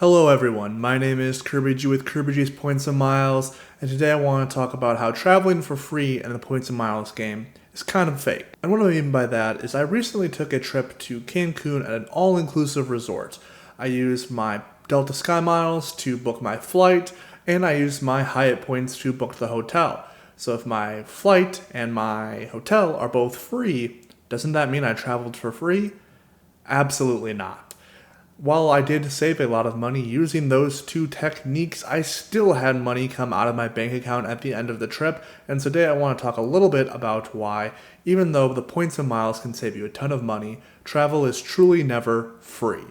Hello everyone, my name is Kirby G with Kirby G's Points and Miles, and today I want to talk about how traveling for free in the Points and Miles game is kind of fake. And what I mean by that is I recently took a trip to Cancun at an all-inclusive resort. I used my Delta Sky Miles to book my flight, and I used my Hyatt points to book the hotel. So if my flight and my hotel are both free, doesn't that mean I traveled for free? Absolutely not. While I did save a lot of money using those two techniques, I still had money come out of my bank account at the end of the trip, and today I want to talk a little bit about why, even though the points and miles can save you a ton of money, travel is truly never free.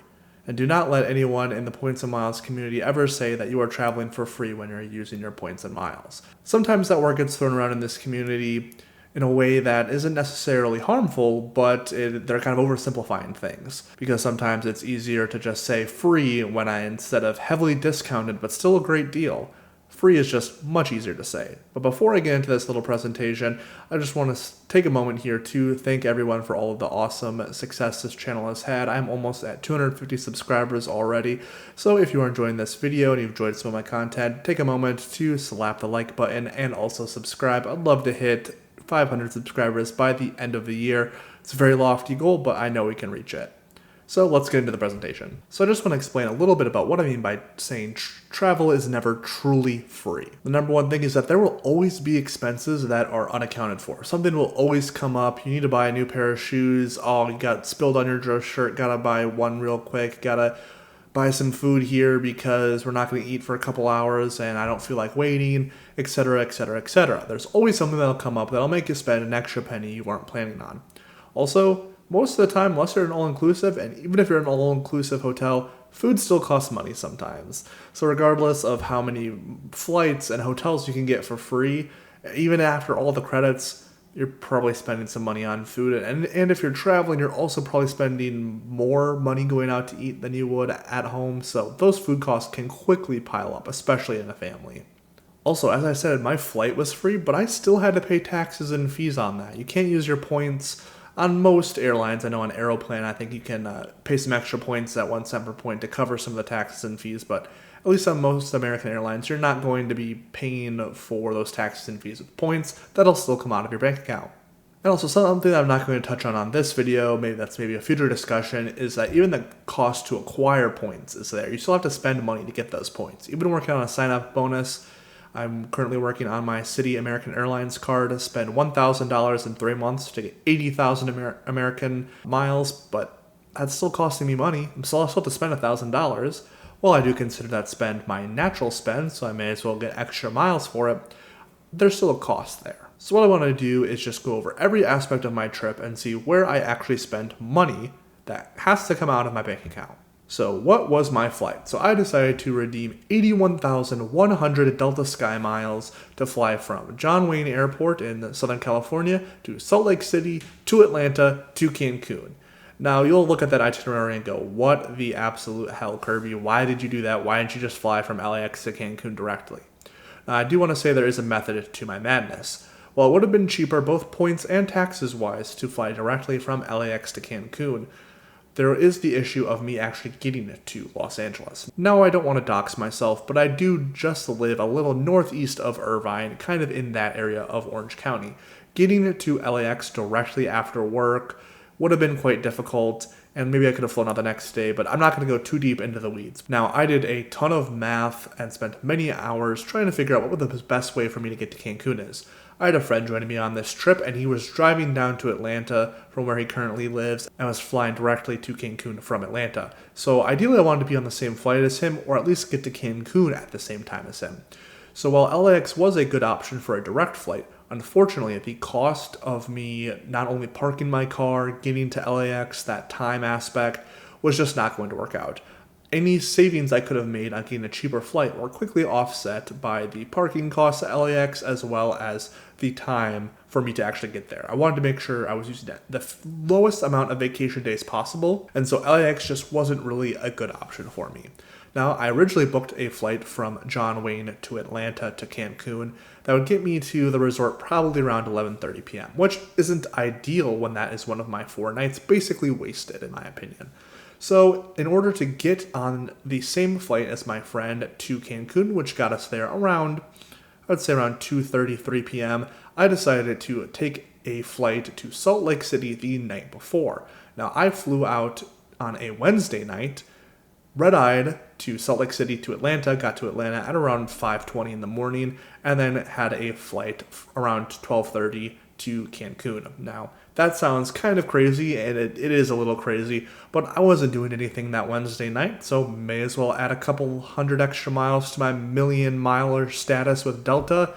And do not let anyone in the points and miles community ever say that you are traveling for free when you're using your points and miles. Sometimes that word gets thrown around in this community in a way that isn't necessarily harmful, but they're kind of oversimplifying things. Because sometimes it's easier to just say free instead of heavily discounted, but still a great deal. Free is just much easier to say. But before I get into this little presentation, I just want to take a moment here to thank everyone for all of the awesome success this channel has had. I'm almost at 250 subscribers already. So if you are enjoying this video and you've enjoyed some of my content, take a moment to slap the like button and also subscribe. I'd love to hit 500 subscribers by the end of the year. It's a very lofty goal, but I know we can reach it. So let's get into the presentation. So I just want to explain a little bit about what I mean by saying travel is never truly free. The number one thing is that there will always be expenses that are unaccounted for. Something will always come up. You need to buy a new pair of shoes. Oh, you got spilled on your dress shirt. Gotta buy one real quick. Gotta buy some food here because we're not going to eat for a couple hours and I don't feel like waiting, etc., etc., etc. There's always something that'll come up that'll make you spend an extra penny you weren't planning on. Also, most of the time, unless you're an all-inclusive, and even if you're an all-inclusive hotel, food still costs money sometimes. So regardless of how many flights and hotels you can get for free, even after all the credits, you're probably spending some money on food. And if you're traveling, you're also probably spending more money going out to eat than you would at home. So those food costs can quickly pile up, especially in a family. Also, as I said, my flight was free, but I still had to pay taxes and fees on that. You can't use your points on most airlines. I know on Aeroplan, I think you can pay some extra points at 1 cent per point to cover some of the taxes and fees, but at least on most American airlines, you're not going to be paying for those taxes and fees with points. That'll still come out of your bank account. And also something that I'm not going to touch on this video, maybe a future discussion, is that even the cost to acquire points is there. You still have to spend money to get those points. You've been working on a sign-up bonus. I'm currently working on my City American Airlines card to spend $1,000 in 3 months to get 80,000 American miles, but that's still costing me money. I still have to spend $1,000. While I do consider that spend my natural spend, so I may as well get extra miles for it, there's still a cost there. So what I want to do is just go over every aspect of my trip and see where I actually spend money that has to come out of my bank account. So what was my flight? So I decided to redeem 81,100 Delta Sky miles to fly from John Wayne Airport in Southern California to Salt Lake City to Atlanta to Cancun. Now, you'll look at that itinerary and go, what the absolute hell, Kirby? Why did you do that? Why didn't you just fly from LAX to Cancun directly? Now, I do want to say there is a method to my madness. While it would have been cheaper, both points and taxes-wise, to fly directly from LAX to Cancun, there is the issue of me actually getting it to Los Angeles. Now, I don't want to dox myself, but I do just live a little northeast of Irvine, kind of in that area of Orange County. Getting it to LAX directly after work would have been quite difficult, and maybe I could have flown out the next day, but I'm not going to go too deep into the weeds. Now, I did a ton of math and spent many hours trying to figure out what the best way for me to get to Cancun is. I had a friend joining me on this trip, and he was driving down to Atlanta from where he currently lives and was flying directly to Cancun from Atlanta. So ideally, I wanted to be on the same flight as him, or at least get to Cancun at the same time as him. So while LAX was a good option for a direct flight, unfortunately, the cost of me not only parking my car, getting to LAX, that time aspect, was just not going to work out. Any savings I could have made on getting a cheaper flight were quickly offset by the parking costs at LAX as well as the time for me to actually get there. I wanted to make sure I was using the lowest amount of vacation days possible, and so LAX just wasn't really a good option for me. Now, I originally booked a flight from John Wayne to Atlanta to Cancun that would get me to the resort probably around 11:30 p.m., which isn't ideal when that is one of my 4 nights basically wasted, in my opinion. So in order to get on the same flight as my friend to Cancun, which got us there around, I'd say around 2:30, 3 p.m., I decided to take a flight to Salt Lake City the night before. Now, I flew out on a Wednesday night, red-eyed, to Salt Lake City to Atlanta, got to Atlanta at around 5:20 in the morning, and then had a flight around 12:30 to Cancun. Now, that sounds kind of crazy, and it is a little crazy, but I wasn't doing anything that Wednesday night, so may as well add a couple hundred extra miles to my million-miler status with Delta.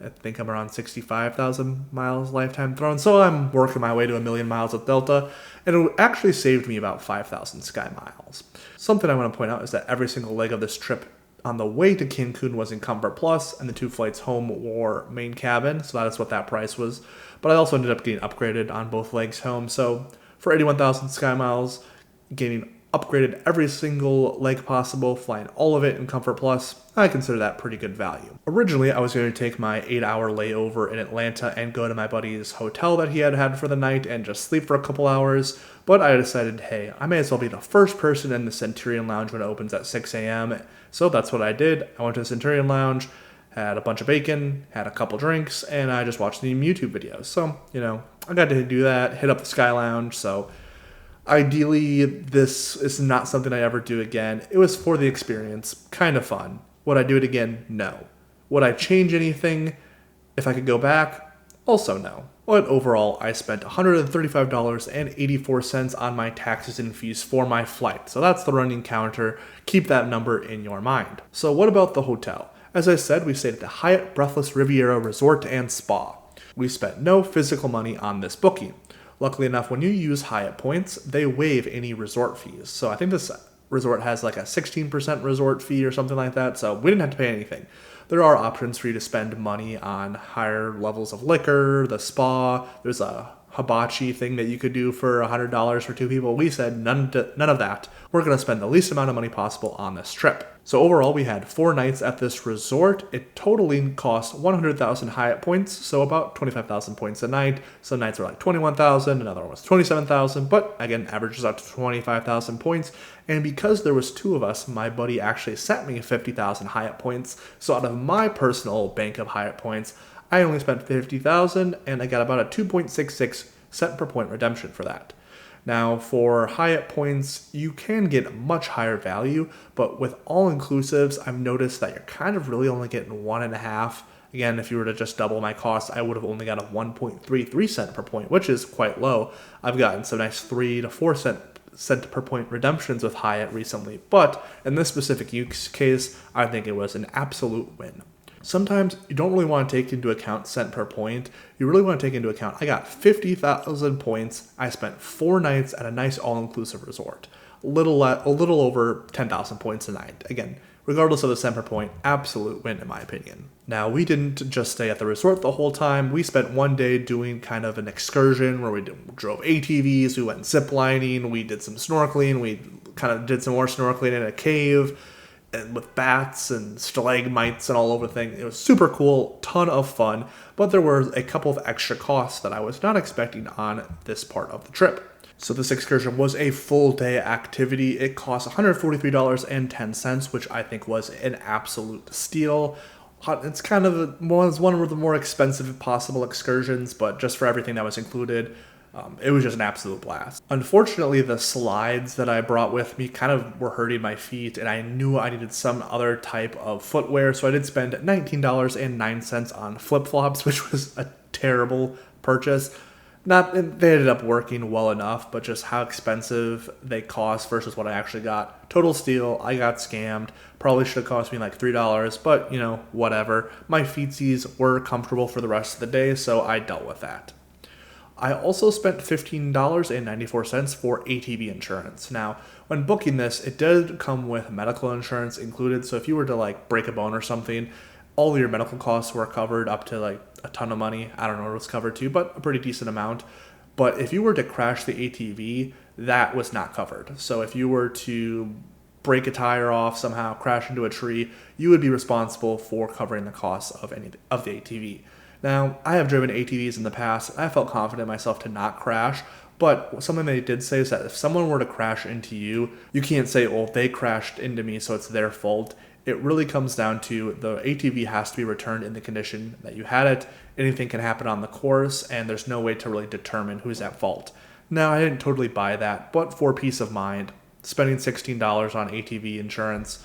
I think I'm around 65,000 miles lifetime thrown, so I'm working my way to 1,000,000 miles with Delta, and it actually saved me about 5,000 sky miles. Something I want to point out is that every single leg of this trip on the way to Cancun was in Comfort Plus, and the 2 flights home were main cabin, so that is what that price was. But I also ended up getting upgraded on both legs home, so for 81,000 sky miles, getting upgraded every single leg possible, flying all of it in Comfort Plus, I consider that pretty good value. Originally, I was going to take my 8-hour layover in Atlanta and go to my buddy's hotel that he had for the night and just sleep for a couple hours, but I decided, hey, I may as well be the first person in the Centurion Lounge when it opens at 6 a.m., so that's what I did. I went to the Centurion Lounge, had a bunch of bacon, had a couple drinks, and I just watched the YouTube videos. So, I got to do that, hit up the Sky Lounge, so ideally, this is not something I ever do again. It was for the experience, kind of fun. Would I do it again? No. Would I change anything if I could go back? Also no. But overall, I spent $135.84 on my taxes and fees for my flight. So that's the running counter. Keep that number in your mind. So what about the hotel? As I said, we stayed at the Hyatt Breathless Riviera Resort and Spa. We spent no physical money on this booking. Luckily enough, when you use Hyatt points, they waive any resort fees. So I think this resort has like a 16% resort fee or something like that, so we didn't have to pay anything. There are options for you to spend money on higher levels of liquor, the spa. There's a hibachi thing that you could do for $100 for 2 people. We said none of that. We're going to spend the least amount of money possible on this trip. So overall, we had 4 nights at this resort. It totally cost 100,000 Hyatt points, so about 25,000 points a night. Some nights were like 21,000, another one was 27,000, but again, averages out to 25,000 points. And because there was 2 of us, my buddy actually sent me 50,000 Hyatt points. So out of my personal bank of Hyatt points, I only spent 50,000, and I got about a 2.66 cent per point redemption for that. Now, for Hyatt points, you can get much higher value, but with all-inclusives, I've noticed that you're kind of really only getting 1.5. Again, if you were to just double my cost, I would have only got a 1.33 cent per point, which is quite low. I've gotten some nice 3 to 4 cent per point redemptions with Hyatt recently, but in this specific use case, I think it was an absolute win. Sometimes you don't really want to take into account cent per point. You really want to take into account, I got 50,000 points. I spent 4 nights at a nice all-inclusive resort. A little over 10,000 points a night. Again, regardless of the cent per point, absolute win in my opinion. Now, we didn't just stay at the resort the whole time. We spent one day doing kind of an excursion where we drove ATVs, we went ziplining, we did some snorkeling, we kind of did some more snorkeling in a cave, and with bats and stalagmites and all over the thing. It was super cool, ton of fun, but there were a couple of extra costs that I was not expecting on this part of the trip. So this excursion was a full day activity. It cost $143.10, which I think was an absolute steal. It's kind of one of the more expensive possible excursions, but just for everything that was included, it was just an absolute blast. Unfortunately, the slides that I brought with me kind of were hurting my feet, and I knew I needed some other type of footwear, so I did spend $19.09 on flip-flops, which was a terrible purchase. They ended up working well enough, but just how expensive they cost versus what I actually got. Total steal. I got scammed. Probably should have cost me like $3, but whatever. My feetsies were comfortable for the rest of the day, so I dealt with that. I also spent $15.94 for ATV insurance. Now, when booking this, it did come with medical insurance included, so if you were to break a bone or something, all of your medical costs were covered up to a ton of money. I don't know what it was covered to, but a pretty decent amount. But if you were to crash the ATV, that was not covered. So if you were to break a tire off somehow, crash into a tree, you would be responsible for covering the costs of the ATV. Now, I have driven ATVs in the past, and I felt confident in myself to not crash, But something they did say is that if someone were to crash into you, you can't say, well, they crashed into me, so it's their fault. It really comes down to the ATV has to be returned in the condition that you had it. Anything can happen on the course, and there's no way to really determine who's at fault. Now, I didn't totally buy that, but for peace of mind, spending $16 on ATV insurance,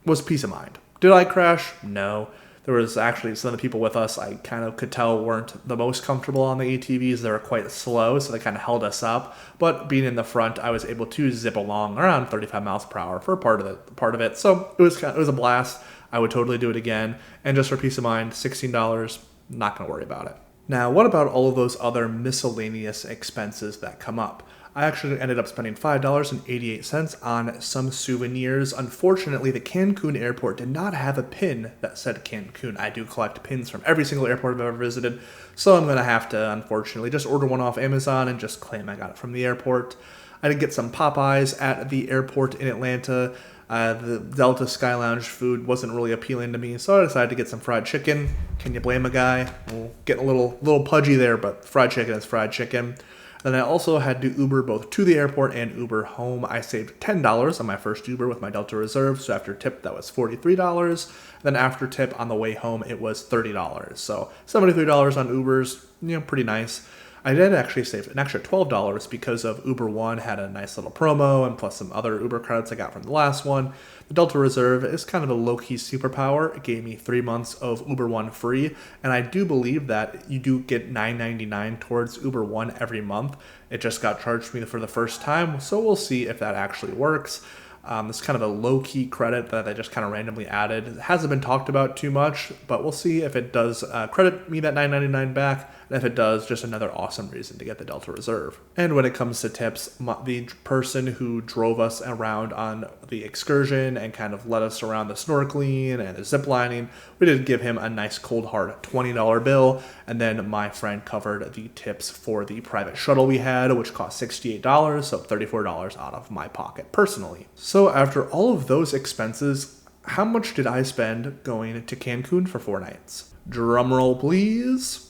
was peace of mind. Did I crash? No. There was actually some of the people with us I kind of could tell weren't the most comfortable on the ATVs. They were quite slow, so they kind of held us up. But being in the front, I was able to zip along around 35 miles per hour for part of it. So it was a blast. I would totally do it again. And just for peace of mind, $16, not going to worry about it. Now, what about all of those other miscellaneous expenses that come up? I actually ended up spending $5.88 on some souvenirs. Unfortunately, the Cancun airport did not have a pin that said Cancun. I do collect pins from every single airport I've ever visited, so I'm going to have to, unfortunately, just order one off Amazon and just claim I got it from the airport. I did get some Popeyes at the airport in Atlanta. The Delta Sky Lounge food wasn't really appealing to me, so I decided to get some fried chicken. Can you blame a guy? Well, getting a little pudgy there, but fried chicken is fried chicken. Then I also had to Uber both to the airport and Uber home. I saved $10 on my first Uber with my Delta Reserve, so after tip that was $43. Then after tip on the way home it was $30. So $73 on Ubers, pretty nice. I did actually save an extra $12 because of Uber One had a nice little promo and plus some other Uber credits I got from the last one. The Delta Reserve is kind of a low-key superpower. It gave me 3 months of Uber One free, and I do believe that you do get $9.99 towards Uber One every month. It just got charged to me for the first time, so we'll see if that actually works. It's kind of a low-key credit that I just kind of randomly added. It hasn't been talked about too much, but we'll see if it does credit me that $9.99 back. And if it does, just another awesome reason to get the Delta Reserve. And when it comes to tips, the person who drove us around on the excursion and kind of led us around the snorkeling and the zip lining, we did give him a nice cold hard $20 bill. And then my friend covered the tips for the private shuttle we had, which cost $68, so $34 out of my pocket personally. So after all of those expenses, how much did I spend going to Cancun for 4 nights? Drumroll please.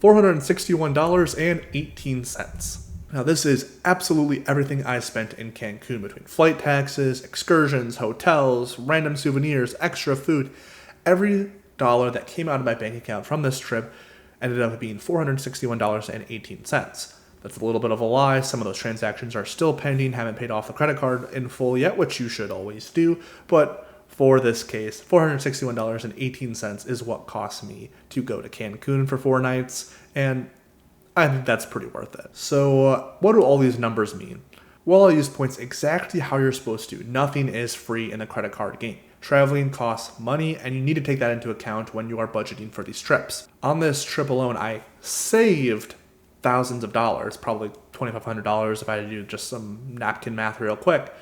$461.18. Now this is absolutely everything I spent in Cancun between flight taxes, excursions, hotels, random souvenirs, extra food. Every dollar that came out of my bank account from this trip ended up being $461.18. That's a little bit of a lie. Some of those transactions are still pending, haven't paid off the credit card in full yet, which you should always do. But for this case, $461.18 is what cost me to go to Cancun for 4 nights, and I think that's pretty worth it. So what do all these numbers mean? Well, I'll use points exactly how you're supposed to. Nothing is free in the credit card game. Traveling costs money, and you need to take that into account when you are budgeting for these trips. On this trip alone, I saved thousands of dollars, probably $2,500 if I had to do just some napkin math real quick.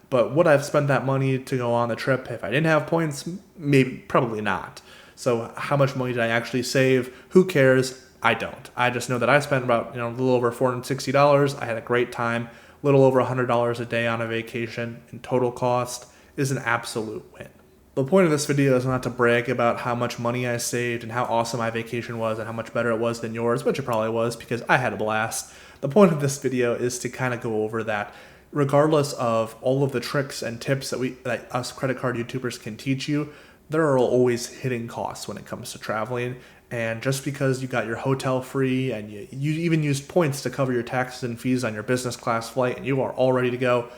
But would I have spent that money to go on the trip if I didn't have points? Maybe, probably not. So how much money did I actually save? Who cares? I don't. I just know that I spent about a little over $460. I had a great time. A little over $100 a day on a vacation, and total cost is an absolute win. The point of this video is not to brag about how much money I saved and how awesome my vacation was and how much better it was than yours, which it probably was because I had a blast. The point of this video is to kind of go over that regardless of all of the tricks and tips that us credit card YouTubers can teach you, there are always hidden costs when it comes to traveling. And just because you got your hotel free and you even used points to cover your taxes and fees on your business class flight and you are all ready to go,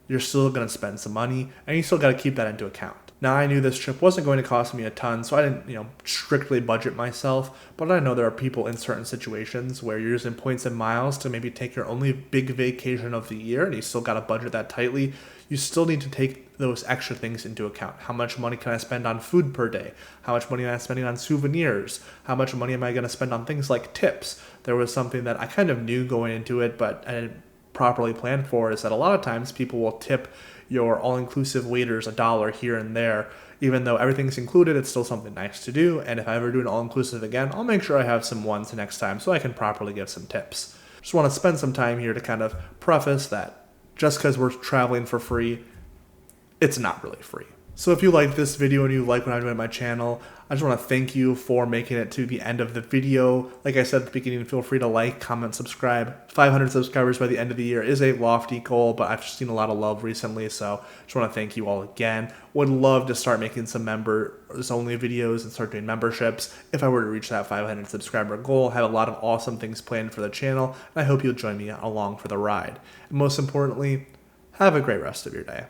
you're still going to spend some money and you still got to keep that into account. Now, I knew this trip wasn't going to cost me a ton, so I didn't, strictly budget myself, but I know there are people in certain situations where you're using points and miles to maybe take your only big vacation of the year, and you still got to budget that tightly. You still need to take those extra things into account. How much money can I spend on food per day? How much money am I spending on souvenirs? How much money am I going to spend on things like tips? There was something that I kind of knew going into it, but I didn't properly plan for, is that a lot of times people will tip your all-inclusive waiters $1 here and there. Even though everything's included, it's still something nice to do, and if I ever do an all-inclusive again, I'll make sure I have some ones next time so I can properly give some tips. Just want to spend some time here to kind of preface that just because we're traveling for free, it's not really free. So if you like this video and you like what I'm doing on my channel, I just want to thank you for making it to the end of the video. Like I said at the beginning, feel free to like, comment, subscribe. 500 subscribers by the end of the year is a lofty goal, but I've seen a lot of love recently, so just want to thank you all again. Would love to start making some members-only videos and start doing memberships if I were to reach that 500 subscriber goal. Have a lot of awesome things planned for the channel, and I hope you'll join me along for the ride. And most importantly, have a great rest of your day.